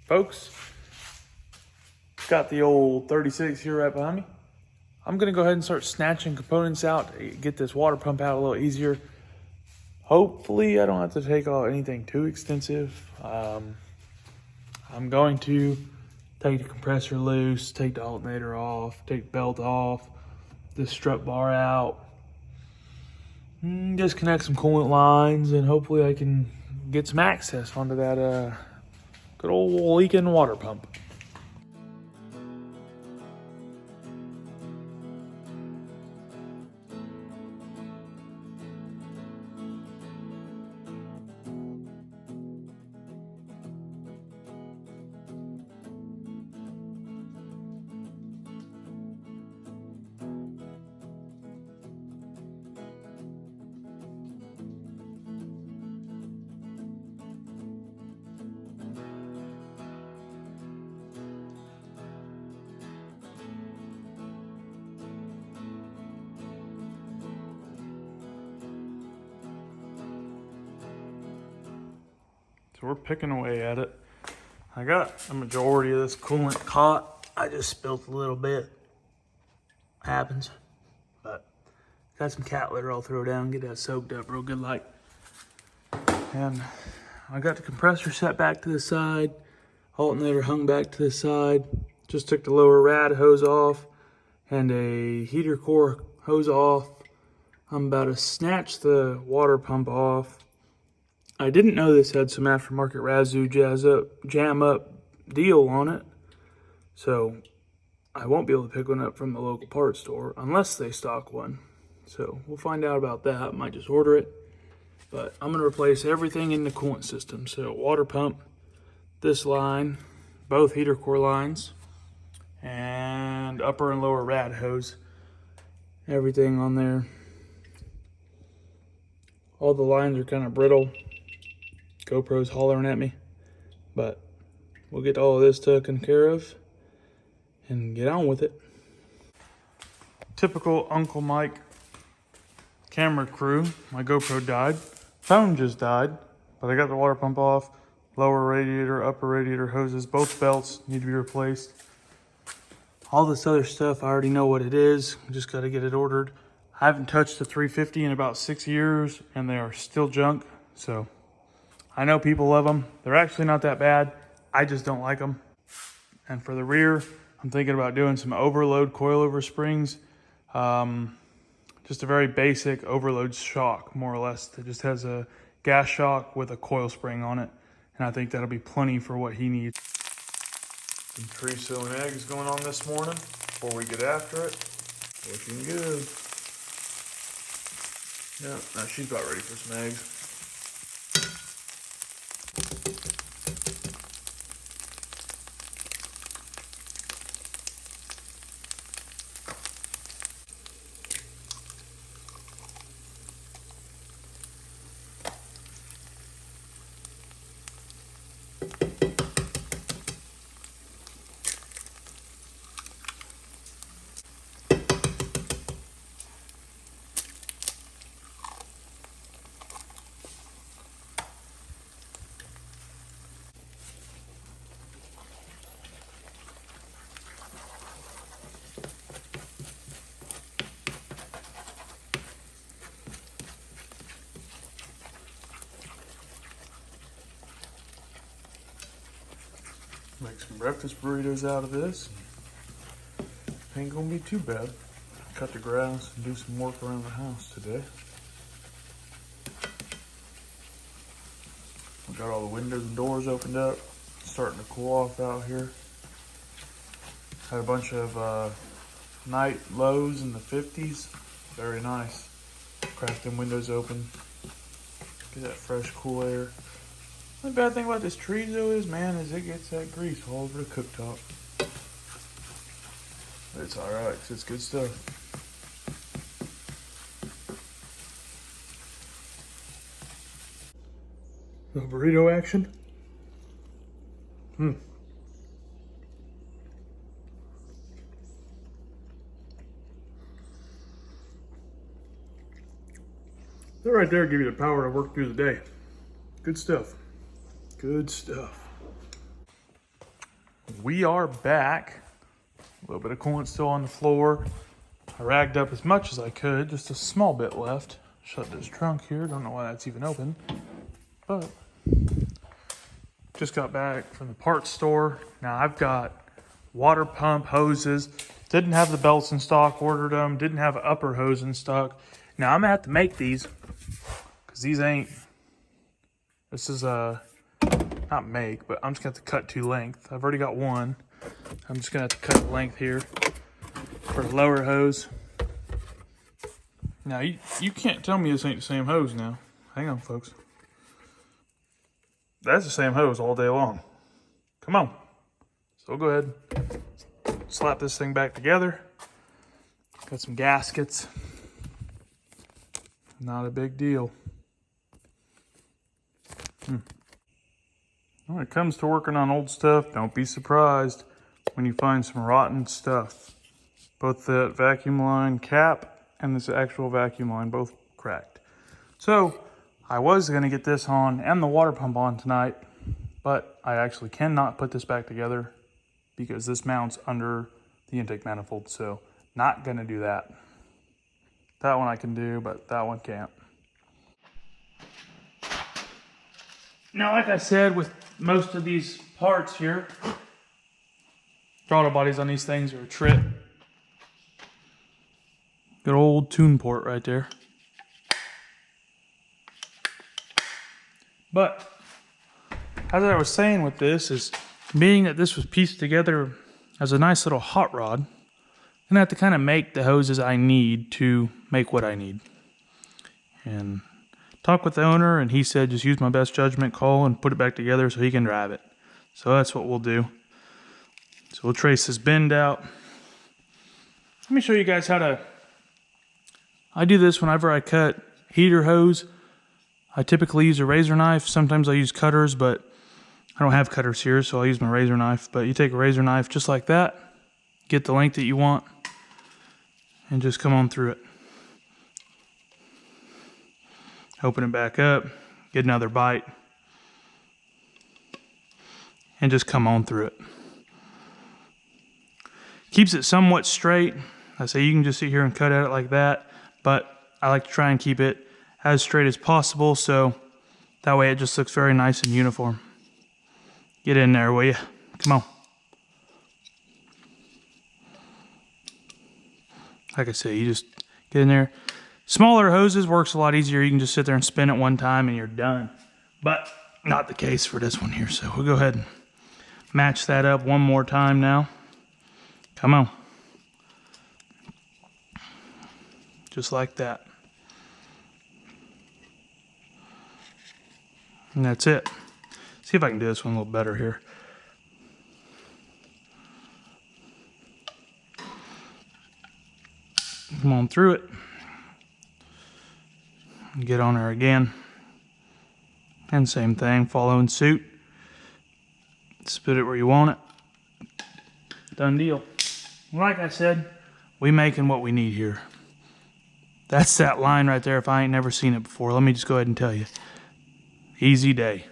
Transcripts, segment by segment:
Folks, got the old 36 here right behind me. I'm gonna go ahead and start snatching components out, get this water pump out a little easier. Hopefully I don't have to take out anything too extensive. I'm going to take the compressor loose, take the alternator off, take the belt off, this strut bar out, disconnect some coolant lines, and hopefully I can get some access onto that good old leaking water pump. So we're picking away at it. I got a majority of this coolant caught. I just spilt a little bit. Happens. But got some cat litter I'll throw down, get that soaked up real good like. And I got the compressor set back to the side. Alternator hung back to the side. Just took the lower rad hose off and a heater core hose off. I'm about to snatch the water pump off. I didn't know this had some aftermarket Razoo jam up deal on it. So I won't be able to pick one up from the local parts store unless they stock one. So we'll find out about that. Might just order it. But I'm going to replace everything in the coolant system. So water pump, this line, both heater core lines, and upper and lower rad hose. Everything on there. All the lines are kind of brittle. GoPro's hollering at me, but we'll get all of this taken care of and get on with it. Typical Uncle Mike camera crew. My GoPro died. Phone just died, but I got the water pump off. Lower radiator, upper radiator hoses, both belts need to be replaced. All this other stuff, I already know what it is. Just got to get it ordered. I haven't touched the 350 in about 6 years, and they are still junk, so I know people love them. They're actually not that bad. I just don't like them. And for the rear, I'm thinking about doing some overload coilover springs. Just a very basic overload shock, more or less. It just has a gas shock with a coil spring on it. And I think that'll be plenty for what he needs. Some chorizo and eggs going on this morning before we get after it. Looking good. Yeah, now she's about ready for some eggs. Make some breakfast burritos out of this. Ain't gonna be too bad. Cut the grass and do some work around the house today. We got all the windows and doors opened up. It's starting to cool off out here. Had a bunch of night lows in the 50s. Very nice. Crack them windows open. Get that fresh, cool air. The bad thing about this chorizo is, man, is it gets that grease all over the cooktop. But it's alright, because it's good stuff. The burrito action. That right there give you the power to work through the day. Good stuff. Good stuff. We are back. A little bit of coolant still on the floor. I ragged up as much as I could, just a small bit left. Shut this trunk here, don't know why that's even open. But just got back from the parts store. Now I've got water pump hoses. Didn't have the belts in stock, ordered them. Didn't have an upper hose in stock. Now I'm gonna have to make these, because these ain't, this is not make, but I'm just gonna have to cut 2 length. I've already got one. I'm just gonna have to cut the length here for the lower hose. Now you can't tell me this ain't the same hose now. Hang on, folks. That's the same hose all day long. Come on. So go ahead, slap this thing back together. Got some gaskets. Not a big deal. When it comes to working on old stuff, don't be surprised when you find some rotten stuff. Both the vacuum line cap and this actual vacuum line both cracked. So I was gonna get this on and the water pump on tonight, but I actually cannot put this back together because this mounts under the intake manifold. So not gonna do that. That one I can do, but that one can't. Now, like I said, with most of these parts here, throttle bodies on these things are a trip. Good old tune port right there. But as I was saying with this is, being that this was pieced together as a nice little hot rod, I'm gonna have to kind of make the hoses I need to make what I need. And talked with the owner, and he said just use my best judgment call and put it back together so he can drive it. So that's what we'll do. So we'll trace this bend out. Let me show you guys how to, I do this whenever I cut heater hose. I typically use a razor knife. Sometimes I use cutters, but I don't have cutters here, so I'll use my razor knife. But you take a razor knife just like that, get the length that you want, and just come on through it. Open it back up, get another bite, and just come on through it. Keeps it somewhat straight. I say you can just sit here and cut at it like that, but I like to try and keep it as straight as possible, so that way it just looks very nice and uniform. Get in there, will you? Come on. Like I say, you just get in there. Smaller hoses works a lot easier. You can just sit there and spin it one time and you're done. But not the case for this one here. So we'll go ahead and match that up one more time now. Come on. Just like that. And that's it. See if I can do this one a little better here. Come on through it. Get on there again. And same thing, following suit. Spit it where you want it. Done deal. Like I said, we making what we need here. That's that line right there if I ain't never seen it before. Let me just go ahead and tell you. Easy day.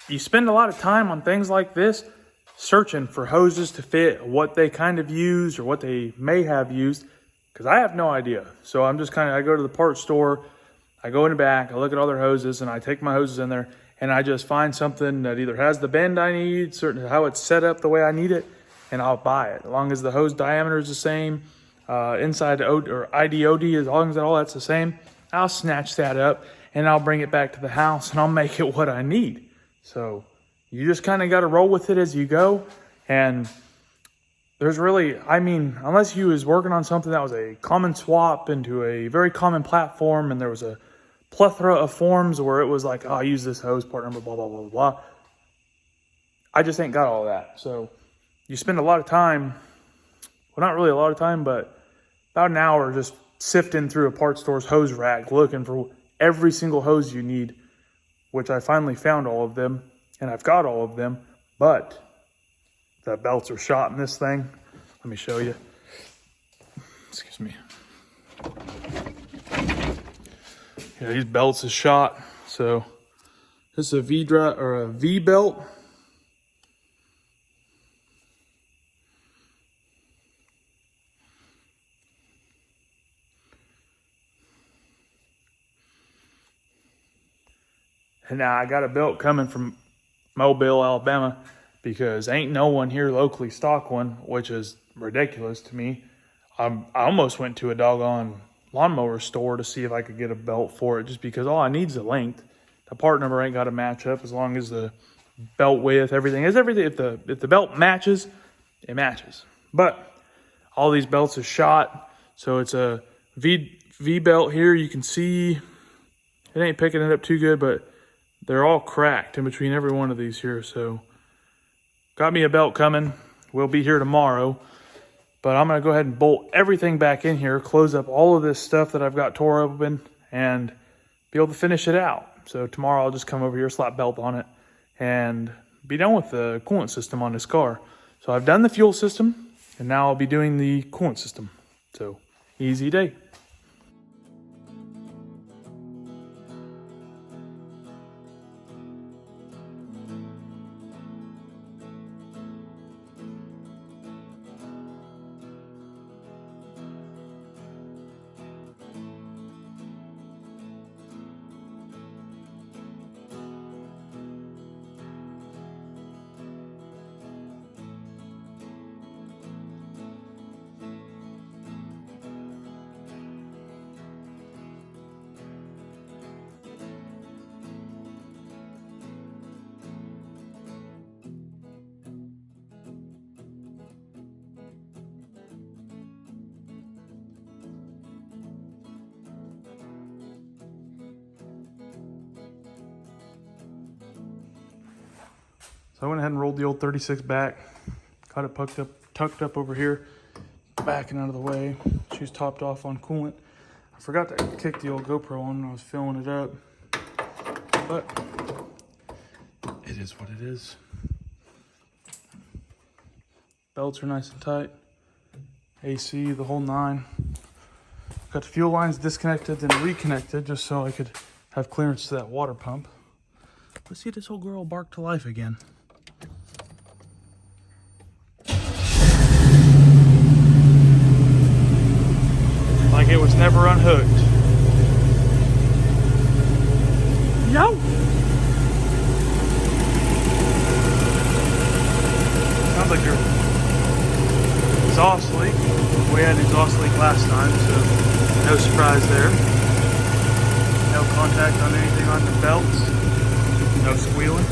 You spend a lot of time on things like this searching for hoses to fit what they kind of used or what they may have used, because I have no idea. So I'm just I go to the parts store, I go in the back, I look at all their hoses, and I take my hoses in there, and I just find something that either has the bend I need, certain how it's set up the way I need it, and I'll buy it. As long as the hose diameter is the same, inside or IDOD, as long as all that's the same, I'll snatch that up, and I'll bring it back to the house, and I'll make it what I need. So you just kind of got to roll with it as you go. And there's really, I mean, unless you was working on something that was a common swap into a very common platform, and there was a plethora of forms where it was like, oh, I use this hose part number, blah, blah, blah, blah. I just ain't got all that. So you spend a lot of time, well, not really a lot of time, but about an hour just sifting through a parts store's hose rack, looking for every single hose you need, which I finally found all of them, and I've got all of them, but the belts are shot in this thing. Let me show you. Excuse me. Yeah, these belts is shot, so This is a V belt. And now I got a belt coming from Mobile, Alabama, because ain't no one here locally stock one, which is ridiculous to me. I almost went to a doggone lawnmower store to see if I could get a belt for it, just because all I need is the length. The part number ain't got to match up, as long as the belt width, everything is everything. If the belt matches, it matches. But all these belts are shot, so it's a V belt here. You can see it ain't picking it up too good, but they're all cracked in between every one of these here. So got me a belt coming. We'll be here tomorrow. But I'm going to go ahead and bolt everything back in here, close up all of this stuff that I've got tore open, and be able to finish it out. So tomorrow I'll just come over here, slap belt on it, and be done with the coolant system on this car. So I've done the fuel system, and now I'll be doing the coolant system. So easy day. So I went ahead and rolled the old 36 back, got it tucked up over here, backing out of the way. She was topped off on coolant. I forgot to kick the old GoPro on when I was filling it up, but it is what it is. Belts are nice and tight. AC, the whole nine. Got the fuel lines disconnected and reconnected just so I could have clearance to that water pump. Let's see this old girl bark to life again. Like it was never unhooked. No! Sounds like your exhaust leak. We had an exhaust leak last time, so no surprise there. No contact on anything on the belts. No squealing.